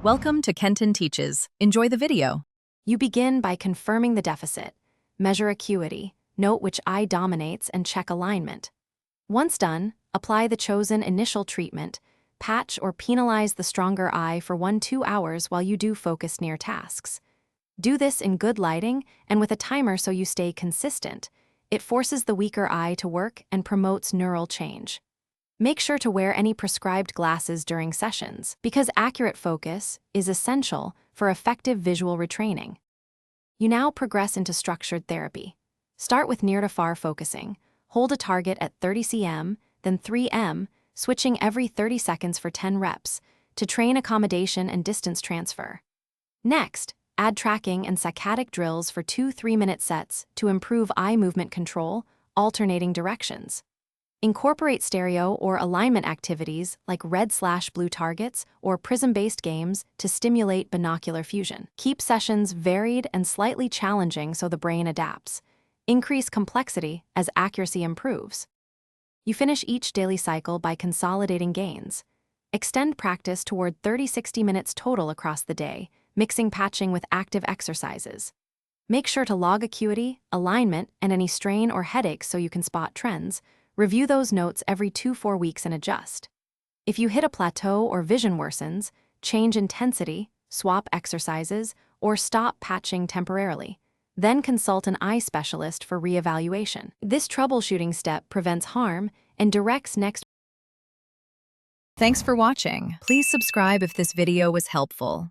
Welcome to Kenton Teaches. Enjoy the video. You begin by confirming the deficit. Measure acuity, note which eye dominates, and check alignment. Once done, apply the chosen initial treatment, patch or penalize the stronger eye for 1-2 hours while you do focus near tasks. Do this in good lighting and with a timer so you stay consistent. It forces the weaker eye to work and promotes neural change. Make sure to wear any prescribed glasses during sessions, because accurate focus is essential for effective visual retraining. You now progress into structured therapy. Start with near-to-far focusing. Hold a target at 30 cm, then 3 m, switching every 30 seconds for 10 reps, to train accommodation and distance transfer. Next, add tracking and saccadic drills for 2 3-minute sets to improve eye movement control, alternating directions. Incorporate stereo or alignment activities like red/blue targets or prism-based games to stimulate binocular fusion. Keep sessions varied and slightly challenging so the brain adapts. Increase complexity as accuracy improves. You finish each daily cycle by consolidating gains. Extend practice toward 30-60 minutes total across the day, mixing patching with active exercises. Make sure to log acuity, alignment, and any strain or headaches so you can spot trends. Review those notes every 2-4 weeks and adjust. If you hit a plateau or vision worsens, change intensity, swap exercises, or stop patching temporarily. Then consult an eye specialist for reevaluation. This troubleshooting step prevents harm and directs next. Thanks for watching. Please subscribe if this video was helpful.